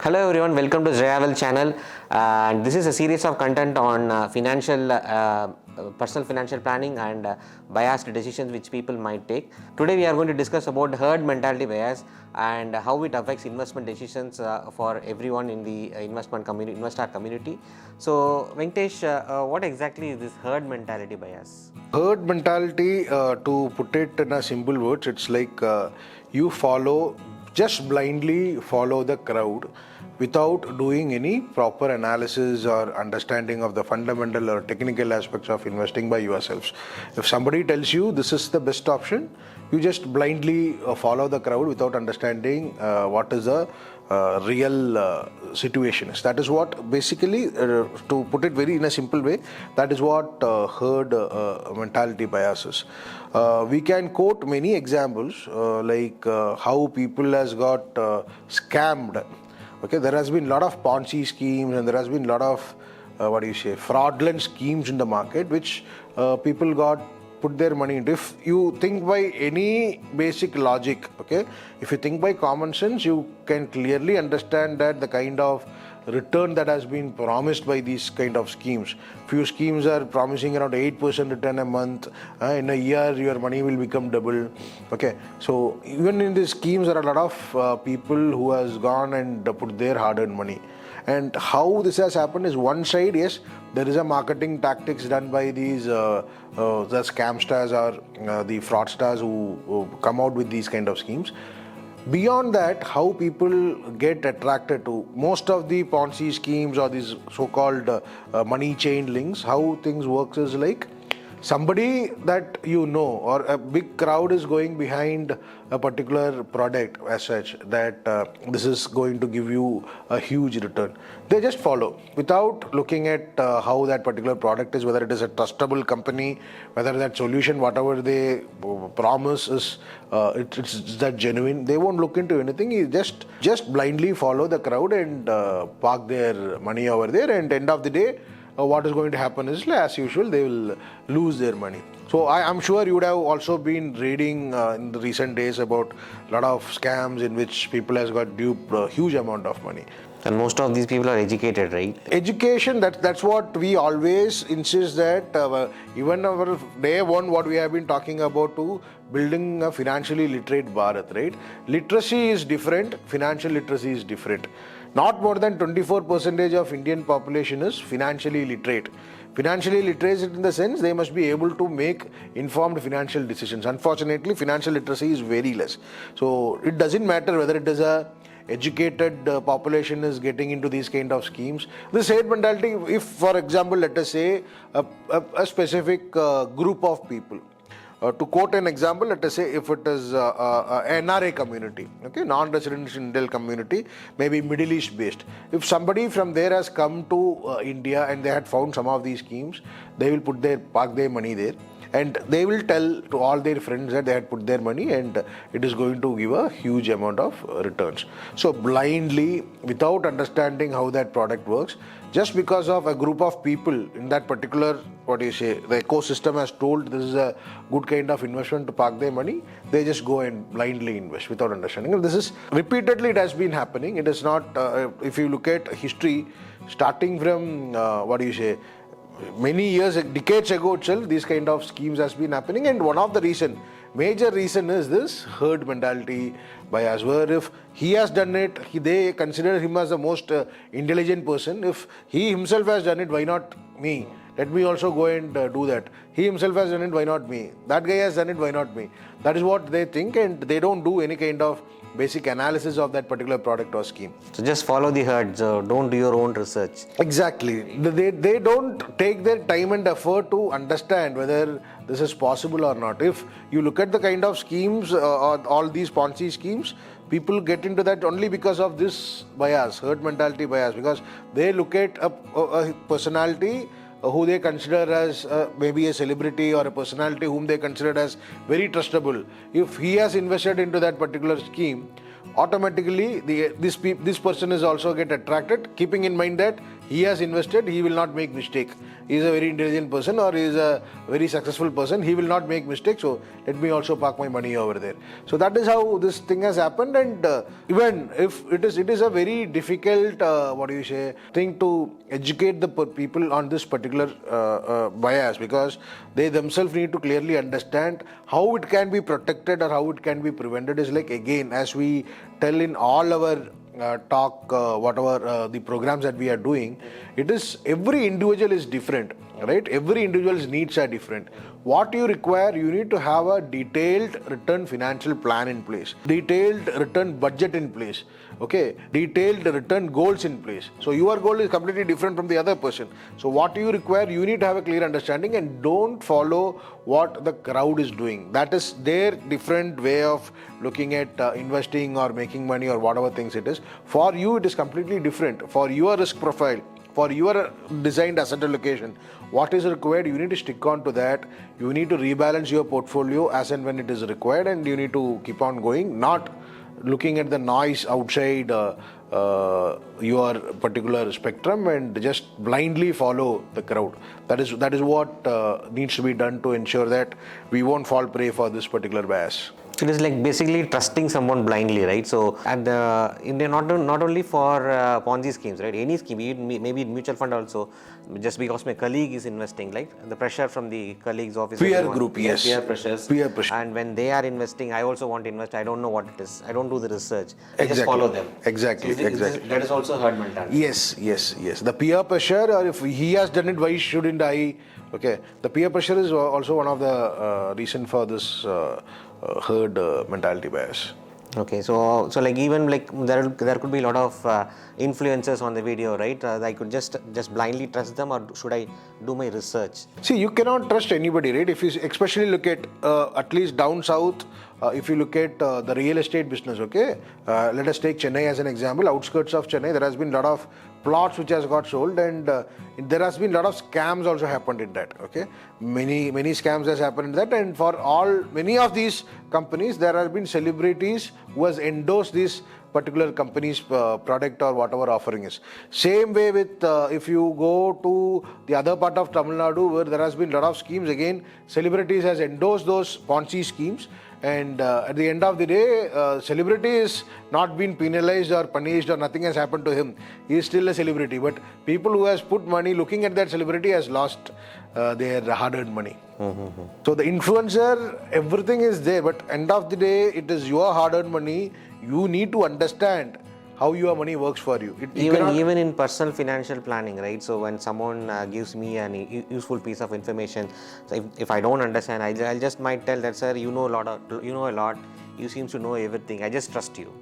Hello everyone, welcome to Zreya Wealth channel, and this is a series of content on personal financial planning and biased decisions which people might take. Today we are going to discuss about herd mentality bias and how it affects investment decisions for everyone in the investor community. So Venkatesh, what exactly is this herd mentality bias? Herd mentality, to put it in a simple words, it's like you just blindly follow the crowd without doing any proper analysis or understanding of the fundamental or technical aspects of investing by yourselves. If somebody tells you this is the best option, you just blindly follow the crowd without understanding what is the real situation is. That is what basically, to put it very in a simple way, that is what herd mentality bias is. We can quote many examples like how people has got scammed. Okay, there has been a lot of Ponzi schemes and there has been a lot of fraudulent schemes in the market which people got put their money into. If you think by any basic logic, okay, if you think by common sense, you can clearly understand that the kind of return that has been promised by these kind of schemes. Few schemes are promising around 8% return a month. In a year, your money will become double. Okay, so even in these schemes, there are a lot of people who has gone and put their hard-earned money. And how this has happened is, one side, yes, there is a marketing tactics done by these the scamsters or the fraudsters who come out with these kind of schemes. Beyond that, how people get attracted to most of the Ponzi schemes or these so-called money chain links, how things works is like somebody that you know or a big crowd is going behind a particular product as such that this is going to give you a huge return. They just follow without looking at how that particular product is, whether it is a trustable company, whether that solution, whatever they promise is it's that genuine. They won't look into anything. You just blindly follow the crowd and park their money over there, and end of the day, what is going to happen is, as usual, they will lose their money. So I'm sure you would have also been reading in the recent days about a lot of scams in which people has got duped a huge amount of money. And most of these people are educated, right? Education, that's what we always insist that even our day one, what we have been talking about to building a financially literate Bharat, right? Literacy is different, financial literacy is different. Not more than 24% of Indian population is financially literate. Financially literate in the sense they must be able to make informed financial decisions. Unfortunately, financial literacy is very less. So it doesn't matter whether it is a educated population is getting into these kind of schemes. This herd mentality, if for example, let us say a specific group of people, to quote an example, let us say if it is NRA community, okay, non-residential Indian community, maybe Middle East based. If somebody from there has come to India and they had found some of these schemes, they will park their money there. And they will tell to all their friends that they had put their money and it is going to give a huge amount of returns. So blindly, without understanding how that product works, just because of a group of people in that particular, the ecosystem has told this is a good kind of investment to park their money, they just go and blindly invest without understanding. And this is repeatedly, it has been happening. It is not, if you look at history, starting from, many years, decades ago itself, these kind of schemes has been happening. And one of the major reason is this herd mentality bias, where if he has done it, they consider him as the most intelligent person. If he himself has done it, why not me? Let me also go and do that. He himself has done it, why not me? That guy has done it, why not me? That is what they think, and they don't do any kind of basic analysis of that particular product or scheme. So just follow the herd, so don't do your own research. Exactly. They don't take their time and effort to understand whether this is possible or not. If you look at the kind of schemes or all these Ponzi schemes, people get into that only because of this bias, herd mentality bias, because they look at a personality who they consider as maybe a celebrity or a personality whom they consider as very trustable. If he has invested into that particular scheme, automatically this person is also get attracted, keeping in mind that he has invested, he will not make mistake. He is a very intelligent person or he is a very successful person, he will not make mistake, so let me also park my money over there. So that is how this thing has happened. And even if it is a very difficult thing to educate the people on this particular bias, because they themselves need to clearly understand how it can be protected or how it can be prevented. Is like, again, as we tell in all our the programs that we are doing, it is every individual is different, right? Every individual's needs are different. What you require, you need to have a detailed written financial plan in place, detailed written budget in place, okay, detailed written goals in place. So your goal is completely different from the other person. So what you require, you need to have a clear understanding and don't follow what the crowd is doing. That is their different way of looking at investing or making money or whatever things it is. For you, it is completely different. For your risk profile, for your designed asset allocation, what is required, you need to stick on to that. You need to rebalance your portfolio as and when it is required, and you need to keep on going, not looking at the noise outside your particular spectrum and just blindly follow the crowd. That is what needs to be done to ensure that we won't fall prey for this particular bias. It is like basically trusting someone blindly, right? So, and India not only for Ponzi schemes, right? Any scheme, maybe in mutual fund also. Just because my colleague is investing, like the pressure from the colleagues' office. Peer group, yes. Peer pressures. Peer pressure. And when they are investing, I also want to invest. I don't know what it is. I don't do the research. I just follow them. Exactly. So that is also herd mentality. Yes. The peer pressure, or if he has done it, why shouldn't I? Okay. The peer pressure is also one of the reason for this herd mentality bias. Okay, so like even like there could be a lot of influencers on the video, right? I could just blindly trust them, or should I do my research? See, you cannot trust anybody, right? If you especially look at least down south, if you look at the real estate business, okay? Let us take Chennai as an example. Outskirts of Chennai, there has been a lot of plots which has got sold, and there has been a lot of scams also happened in that, okay? Many scams has happened in that, and for many of these companies, there have been celebrities who has endorsed these particular company's product or whatever offering is. Same way with if you go to the other part of Tamil Nadu, where there has been a lot of schemes, again, celebrities has endorsed those Ponzi schemes, and at the end of the day, celebrity is not been penalized or punished or nothing has happened to him. He is still a celebrity, but people who has put money looking at that celebrity has lost their hard-earned money. Mm-hmm. So the influencer, everything is there, but end of the day, it is your hard-earned money. You need to understand how your money works for you. Even in personal financial planning, right? So when someone gives me a useful piece of information, so if I don't understand, I just might tell that, sir, you know a lot, you seem to know everything, I just trust you.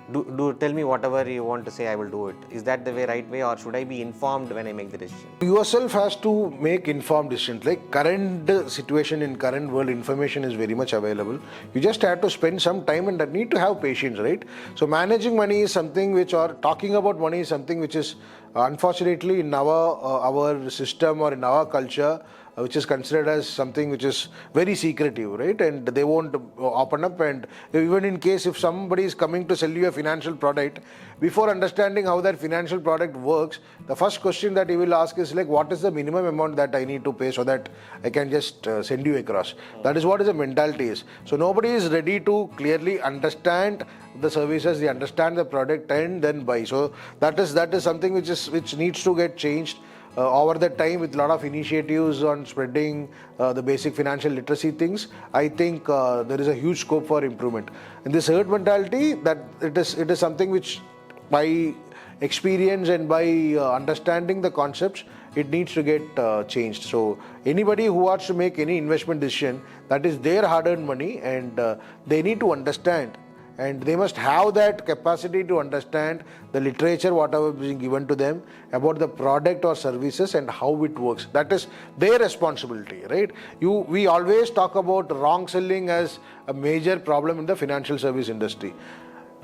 Do tell me whatever you want to say, I will do it. Is that the right way, or should I be informed when I make the decision? Yourself has to make informed decisions. Like current situation in current world, information is very much available. You just have to spend some time and need to have patience, right? So managing money is something which, or talking about money is something which is unfortunately in our system or in our culture, which is considered as something which is very secretive, right? And they won't open up. And even in case if somebody is coming to sell you a financial product, before understanding how that financial product works, the first question that he will ask is like, what is the minimum amount that I need to pay so that I can just send you across? That is what the mentality is. So nobody is ready to clearly understand the services, they understand the product and then buy. So that is something which needs to get changed. Over the time, with a lot of initiatives on spreading the basic financial literacy things, I think there is a huge scope for improvement. And this herd mentality, that it is something which, by experience and by understanding the concepts, it needs to get changed. So anybody who wants to make any investment decision, that is their hard-earned money, and they need to understand. And they must have that capacity to understand the literature, whatever is being given to them about the product or services and how it works. That is their responsibility, right? We always talk about wrong selling as a major problem in the financial service industry.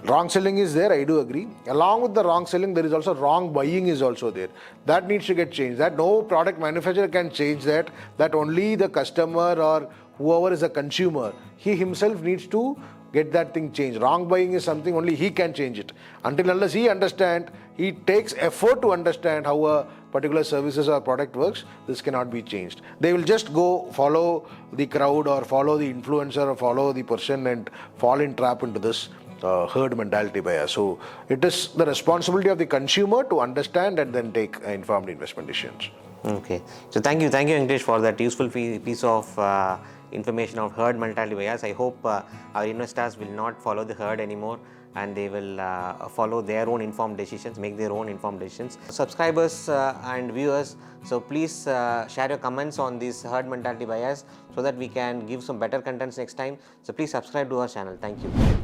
Wrong selling is there, I do agree. Along with the wrong selling, there is also wrong buying is also there. That needs to get changed. That no product manufacturer can change that. That only the customer or whoever is a consumer, he himself needs to get that thing changed. Wrong buying is something only he can change it. Until unless he understand, he takes effort to understand how a particular services or product works, this cannot be changed. They will just go follow the crowd or follow the influencer or follow the person and fall in trap into this herd mentality bias. So it is the responsibility of the consumer to understand and then take informed investment decisions. Okay. So thank you, Venkatesh, for that useful piece of information of herd mentality bias. I hope our investors will not follow the herd anymore, and they will follow their own informed decisions, make their own informed decisions. Subscribers and viewers, so please share your comments on this herd mentality bias so that we can give some better contents next time. So please subscribe to our channel. Thank you.